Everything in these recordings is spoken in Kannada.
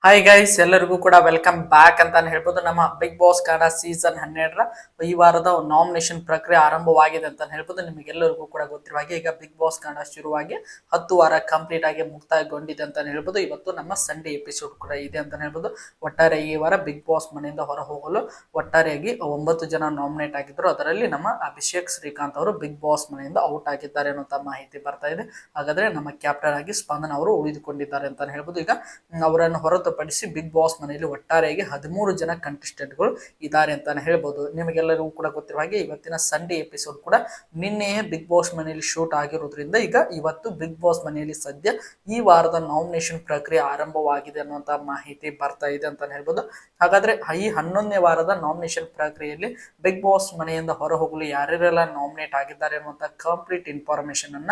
ಹಾಯ್ ಗೈಸ್, ಎಲ್ಲರಿಗೂ ಕೂಡ ವೆಲ್ಕಮ್ ಬ್ಯಾಕ್ ಅಂತಾನೆ ಹೇಳ್ಬೋದು. ನಮ್ಮ ಬಿಗ್ ಬಾಸ್ ಕನ್ನಡ ಸೀಸನ್ 12ರ ಈ ವಾರದ ನಾಮಿನೇಷನ್ ಪ್ರಕ್ರಿಯೆ ಆರಂಭವಾಗಿದೆ ಅಂತ ಹೇಳ್ಬೋದು. ನಿಮಗೆಲ್ಲರಿಗೂ ಕೂಡ ಗೊತ್ತಿರುವ ಹಾಗೆ ಈಗ ಬಿಗ್ ಬಾಸ್ ಕನ್ನಡ ಶುರುವಾಗಿ 10 ವಾರ ಕಂಪ್ಲೀಟ್ ಆಗಿ ಮುಕ್ತಾಯಗೊಂಡಿದೆ ಅಂತ ಹೇಳ್ಬೋದು. ಇವತ್ತು ನಮ್ಮ ಸಂಡೇ ಎಪಿಸೋಡ್ ಕೂಡ ಇದೆ ಅಂತ ಹೇಳ್ಬೋದು. ಒಟ್ಟಾರೆ ಈ ವಾರ ಬಿಗ್ ಬಾಸ್ ಮನೆಯಿಂದ ಹೊರ ಹೋಗಲು ಒಟ್ಟಾರೆಯಾಗಿ 9 ಜನ ನಾಮಿನೇಟ್ ಆಗಿದ್ರು. ಅದರಲ್ಲಿ ನಮ್ಮ ಅಭಿಷೇಕ್ ಶ್ರೀಕಾಂತ್ ಅವರು ಬಿಗ್ ಬಾಸ್ ಮನೆಯಿಂದ ಔಟ್ ಆಗಿದ್ದಾರೆ ಅನ್ನುವಂತ ಮಾಹಿತಿ ಬರ್ತಾ ಇದೆ. ಹಾಗಾದ್ರೆ ನಮ್ಮ ಕ್ಯಾಪ್ಟನ್ ಆಗಿ ಸ್ಪಂದನ ಅವರು ಉಳಿದುಕೊಂಡಿದ್ದಾರೆ ಅಂತ ಹೇಳ್ಬೋದು. ಈಗ ಅವರನ್ನು ಹೊರತುಪಡಿಸಿ ಬಿಗ್ ಬಾಸ್ ಮನೆಯಲ್ಲಿ ಒಟ್ಟಾರೆಯಾಗಿ 13 ಜನ ಕಂಟೆಸ್ಟೆಂಟ್ಗಳು ಇದ್ದಾರೆ ಅಂತಾನೆ ಹೇಳ್ಬೋದು. ನಿಮಗೆಲ್ಲರಿಗೂ ಕೂಡ ಗೊತ್ತಿರುವ ಹಾಗೆ ಇವತ್ತಿನ ಸಂಡೇ ಎಪಿಸೋಡ್ ಕೂಡ ನಿನ್ನೆಯೇ ಬಿಗ್ ಬಾಸ್ ಮನೆಯಲ್ಲಿ ಶೂಟ್ ಆಗಿರೋದ್ರಿಂದ ಈಗ ಇವತ್ತು ಬಿಗ್ ಬಾಸ್ ಮನೆಯಲ್ಲಿ ಸದ್ಯ ಈ ವಾರದ ನಾಮಿನೇಷನ್ ಪ್ರಕ್ರಿಯೆ ಆರಂಭವಾಗಿದೆ ಅನ್ನುವಂತ ಮಾಹಿತಿ ಬರ್ತಾ ಇದೆ ಅಂತಾನೆ ಹೇಳ್ಬೋದು. ಹಾಗಾದ್ರೆ ಈ 11ನೇ ವಾರದ ನಾಮಿನೇಷನ್ ಪ್ರಕ್ರಿಯೆಯಲ್ಲಿ ಬಿಗ್ ಬಾಸ್ ಮನೆಯಿಂದ ಹೊರ ಹೋಗಲು ಯಾರ್ಯಾರೆಲ್ಲ ನಾಮಿನೇಟ್ ಆಗಿದ್ದಾರೆ ಅನ್ನುವಂತ ಕಂಪ್ಲೀಟ್ ಇನ್ಫಾರ್ಮೇಶನ್ ಅನ್ನ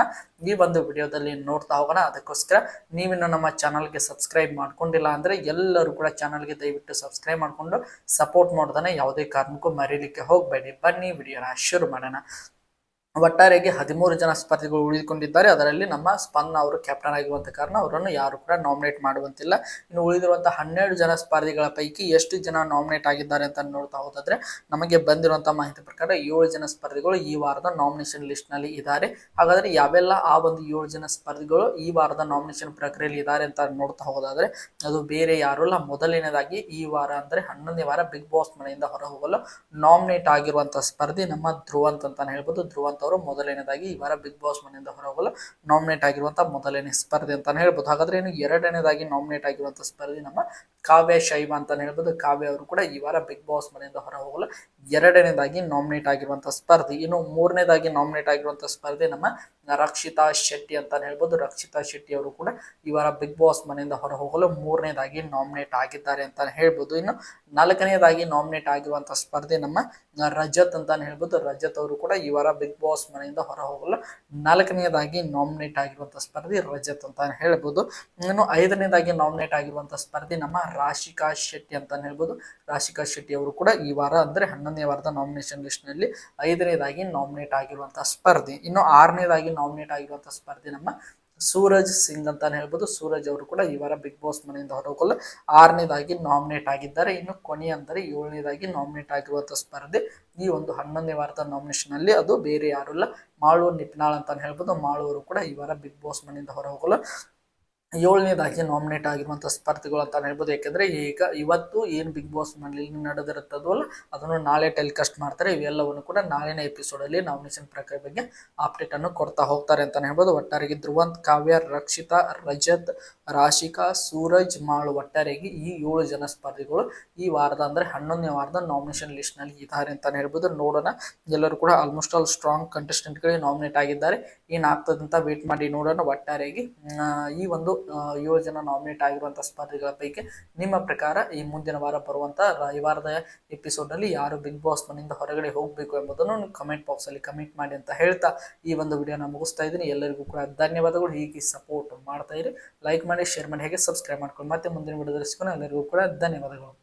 ಈ ಒಂದು ವಿಡಿಯೋದಲ್ಲಿ ನೋಡ್ತಾ ಹೋಗೋಣ. ಅದಕ್ಕೋಸ್ಕರ ನೀವಿನ್ನು ನಮ್ಮ ಚಾನಲ್ಗೆ ಸಬ್ಸ್ಕ್ರೈಬ್ ಮಾಡ್ಕೊಂಡಿಲ್ಲ ಅಂದ್ರೆ ಎಲ್ಲರೂ ಕೂಡ ಚಾನಲ್ಗೆ ದಯವಿಟ್ಟು ಸಬ್ಸ್ಕ್ರೈಬ್ ಮಾಡ್ಕೊಂಡು ಸಪೋರ್ಟ್ ಮಾಡೋದನ್ನ ಯಾವುದೇ ಕಾರಣಕ್ಕೂ ಮರೀಲಿಕ್ಕೆ ಹೋಗಬೇಡಿ. ಬನ್ನಿ ವಿಡಿಯೋನ ಶುರು ಮಾಡೋಣ. ಒಟ್ಟಾರೆಯಾಗಿ 13 ಜನ ಸ್ಪರ್ಧಿಗಳು ಉಳಿದುಕೊಂಡಿದ್ದಾರೆ. ಅದರಲ್ಲಿ ನಮ್ಮ ಸ್ಪಂದನ ಅವರು ಕ್ಯಾಪ್ಟನ್ ಆಗಿರುವಂತ ಕಾರಣ ಅವರನ್ನು ಯಾರು ಕೂಡ ನಾಮಿನೇಟ್ ಮಾಡುವಂತಿಲ್ಲ. ಇನ್ನು ಉಳಿದಿರುವಂತಹ 12 ಜನ ಸ್ಪರ್ಧಿಗಳ ಪೈಕಿ ಎಷ್ಟು ಜನ ನಾಮಿನೇಟ್ ಆಗಿದ್ದಾರೆ ಅಂತ ನೋಡ್ತಾ ಹೋದಾದ್ರೆ ನಮಗೆ ಬಂದಿರುವಂತಹ ಮಾಹಿತಿ ಪ್ರಕಾರ 7 ಜನ ಸ್ಪರ್ಧಿಗಳು ಈ ವಾರದ ನಾಮಿನೇಷನ್ ಲಿಸ್ಟ್ ನಲ್ಲಿ ಇದ್ದಾರೆ. ಹಾಗಾದ್ರೆ ಯಾವೆಲ್ಲ ಆ ಒಂದು 7 ಜನ ಸ್ಪರ್ಧಿಗಳು ಈ ವಾರದ ನಾಮಿನೇಷನ್ ಪ್ರಕ್ರಿಯೆಯಲ್ಲಿ ಇದ್ದಾರೆ ಅಂತ ನೋಡ್ತಾ ಹೋದಾದ್ರೆ ಅದು ಬೇರೆ ಯಾರು ಅಲ್ಲ, ಮೊದಲನೇದಾಗಿ ಈ ವಾರ ಅಂದ್ರೆ 11ನೇ ವಾರ ಬಿಗ್ ಬಾಸ್ ಮನೆಯಿಂದ ಹೊರ ಹೋಗಲು ನಾಮಿನೇಟ್ ಆಗಿರುವಂತಹ ಸ್ಪರ್ಧಿ ನಮ್ಮ ಧ್ರುವಂತ್ ಅಂತಾನೆ ಹೇಳ್ಬೋದು. ಧ್ರುವಂತ್ ಅವರು ಮೊದಲನೇದಾಗಿ ಈ ವಾರ ಬಿಗ್ ಬಾಸ್ ಮನೆಯಿಂದ ಹೊರಗೋಲು ನಾಮಿನೇಟ್ ಆಗಿರುವಂತಹ ಮೊದಲನೇ ಸ್ಪರ್ಧೆ ಅಂತಾನೆ ಹೇಳ್ಬೋದು. ಹಾಗಾದ್ರೆ ಇನ್ನು ಎರಡನೇದಾಗಿ ನಾಮಿನೇಟ್ ಆಗಿರುವಂತಹ ಸ್ಪರ್ಧೆ ನಮ್ಮ ಕಾವ್ಯ ಶೈವ ಅಂತಾನೆ ಹೇಳ್ಬೋದು. ಕಾವ್ಯ ಅವರು ಕೂಡ ಈ ವಾರ ಬಿಗ್ ಬಾಸ್ ಮನೆಯಿಂದ ಹೊರ ಹೋಗಲು ಎರಡನೇದಾಗಿ ನಾಮಿನೇಟ್ ಆಗಿರುವಂತಹ ಸ್ಪರ್ಧೆ. ಇನ್ನು ಮೂರನೇದಾಗಿ ನಾಮಿನೇಟ್ ಆಗಿರುವಂತಹ ಸ್ಪರ್ಧೆ ನಮ್ಮ ರಕ್ಷಿತಾ ಶೆಟ್ಟಿ ಅಂತಾನೆ ಹೇಳ್ಬೋದು. ರಕ್ಷಿತಾ ಶೆಟ್ಟಿ ಅವರು ಕೂಡ ಈ ವಾರ ಬಿಗ್ ಬಾಸ್ ಮನೆಯಿಂದ ಹೊರ ಹೋಗಲು ಮೂರನೇದಾಗಿ ನಾಮಿನೇಟ್ ಆಗಿದ್ದಾರೆ ಅಂತಾನೆ ಹೇಳ್ಬೋದು. ಇನ್ನು ನಾಲ್ಕನೇದಾಗಿ ನಾಮಿನೇಟ್ ಆಗಿರುವಂತಹ ಸ್ಪರ್ಧೆ ನಮ್ಮ ರಜತ್ ಅಂತಾನೆ ಹೇಳ್ಬೋದು. ರಜತ್ ಅವರು ಕೂಡ ಈ ವಾರ ಬಿಗ್ ಬಾಸ್ ಮನೆಯಿಂದ ಹೊರ ಹೋಗಲು ನಾಲ್ಕನೇದಾಗಿ ನಾಮಿನೇಟ್ ಆಗಿರುವಂತಹ ಸ್ಪರ್ಧೆ ರಜತ್ ಅಂತಾನೆ ಹೇಳ್ಬೋದು. ಇನ್ನು ಐದನೇದಾಗಿ ನಾಮಿನೇಟ್ ಆಗಿರುವಂತಹ ಸ್ಪರ್ಧೆ ನಮ್ಮ ರಾಶಿಕಾ ಶೆಟ್ಟಿ ಅಂತಾನೆ ಹೇಳ್ಬೋದು. ರಾಶಿಕಾ ಶೆಟ್ಟಿ ಅವರು ಕೂಡ ಈ ವಾರ ಅಂದ್ರೆ 11ನೇ ವಾರದ ನಾಮಿನೇಷನ್ ಲಿಸ್ಟ್ ನಲ್ಲಿ ಐದನೇದಾಗಿ ನಾಮಿನೇಟ್ ಆಗಿರುವಂತಹ ಸ್ಪರ್ಧೆ. ಇನ್ನು ಆರನೇದಾಗಿ ನಾಮಿನೇಟ್ ಆಗಿರುವಂತಹ ಸ್ಪರ್ಧೆ ನಮ್ಮ ಸೂರಜ್ ಸಿಂಗ್ ಅಂತಾನೆ ಹೇಳ್ಬೋದು. ಸೂರಜ್ ಅವರು ಕೂಡ ಈ ವಾರ ಬಿಗ್ ಬಾಸ್ ಮನೆಯಿಂದ ಹೊರಗೋಲು ಆರನೇದಾಗಿ ನಾಮಿನೇಟ್ ಆಗಿದ್ದಾರೆ. ಇನ್ನು ಕೊನೆಯ ಅಂದರೆ 7ನೇದಾಗಿ ನಾಮಿನೇಟ್ ಆಗಿರುವಂತಹ ಸ್ಪರ್ಧೆ ಈ ಒಂದು 11ನೇ ವಾರದ ನಾಮಿನೇಷನ್ ಅಲ್ಲಿ ಅದು ಬೇರೆ ಯಾರು ಇಲ್ಲ, ಮಾಳು ನಿಪ್ನಾಳ್ ಅಂತಾನೆ ಹೇಳ್ಬೋದು. ಮಾಳು ಅವರು ಕೂಡ ಈ ವಾರ ಬಿಗ್ ಬಾಸ್ ಮನೆಯಿಂದ ಹೊರ ಹೋಗಲು 7ನೇದಾಗಿ ನಾಮಿನೇಟ್ ಆಗಿರುವಂತಹ ಸ್ಪರ್ಧಿಗಳು ಅಂತ ಹೇಳ್ಬೋದು. ಯಾಕಂದ್ರೆ ಈಗ ಇವತ್ತು ಏನು ಬಿಗ್ ಬಾಸ್ ಮನೆಯಲ್ಲಿ ನಡೆದಿರುತ್ತದಲ್ಲ ಅದನ್ನು ನಾಳೆ ಟೆಲಿಕಾಸ್ಟ್ ಮಾಡ್ತಾರೆ. ಇವೆಲ್ಲವನ್ನು ಕೂಡ ನಾಳಿನ ಎಪಿಸೋಡ್ ಅಲ್ಲಿ ನಾಮಿನೇಷನ್ ಪ್ರಕ್ರಿಯೆ ಬಗ್ಗೆ ಅಪ್ಡೇಟ್ ಅನ್ನು ಕೊಡ್ತಾ ಹೋಗ್ತಾರೆ ಅಂತಾನೆ ಹೇಳ್ಬೋದು. ಒಟ್ಟಾರೆಗೆ ಧ್ರುವಂತ್, ಕಾವ್ಯ, ರಕ್ಷಿತಾ, ರಜತ್, ರಾಶಿಕಾ, ಸೂರಜ್, ಮಾಳು ಒಟ್ಟಾರೆಗೆ ಈ 7 ಜನ ಸ್ಪರ್ಧಿಗಳು ಈ ವಾರದ ಅಂದ್ರೆ 11ನೇ ವಾರದ ನಾಮಿನೇಷನ್ ಲಿಸ್ಟ್ ನಲ್ಲಿ ಇದ್ದಾರೆ ಅಂತಾನೆ ಹೇಳ್ಬೋದು. ನೋಡೋಣ, ಎಲ್ಲರೂ ಕೂಡ ಆಲ್ಮೋಸ್ಟ್ ಆಲ್ ಸ್ಟ್ರಾಂಗ್ ಕಂಟೆಸ್ಟೆಂಟ್ ಗಳಿಗೆ ನಾಮಿನೇಟ್ ಆಗಿದ್ದಾರೆ. ಏನಾಗ್ತದಂತ ವೇಟ್ ಮಾಡಿ ನೋಡೋಣ. ಒಟ್ಟಾರೆಯಾಗಿ ಈ ಒಂದು 7 ಜನ ನಾಮಿನೇಟ್ ಆಗಿರುವಂತಹ ಸ್ಪರ್ಧಿಗಳ ಪೈಕಿ ನಿಮ್ಮ ಪ್ರಕಾರ ಈ ಮುಂದಿನ ವಾರ ಬರುವಂತ ಈ ವಾರದ ಎಪಿಸೋಡ್ ನಲ್ಲಿ ಯಾರು ಬಿಗ್ ಬಾಸ್ ಮನೆಯಿಂದ ಹೊರಗಡೆ ಹೋಗಬೇಕು ಎಂಬುದನ್ನು ಕಮೆಂಟ್ ಬಾಕ್ಸ್ ಅಲ್ಲಿ ಕಮೆಂಟ್ ಮಾಡಿ ಅಂತ ಹೇಳ್ತಾ ಈ ಒಂದು ವಿಡಿಯೋನ ಮುಗಿಸ್ತಾ ಇದ್ದೀನಿ. ಎಲ್ಲರಿಗೂ ಕೂಡ ಧನ್ಯವಾದಗಳು. ಹೀಗೆ ಸಪೋರ್ಟ್ ಮಾಡ್ತಾ ಇರಿ, ಲೈಕ್ ಮಾಡಿ, ಶೇರ್ ಮಾಡಿ, ಹೇಗೆ ಸಬ್ಸ್ಕ್ರೈಬ್ ಮಾಡ್ಕೊಂಡು ಮತ್ತೆ ಮುಂದಿನ ವಿಡಿಯೋದಲ್ಲಿ ಸಿಗೋಣ. ಎಲ್ಲರಿಗೂ ಕೂಡ ಧನ್ಯವಾದಗಳು.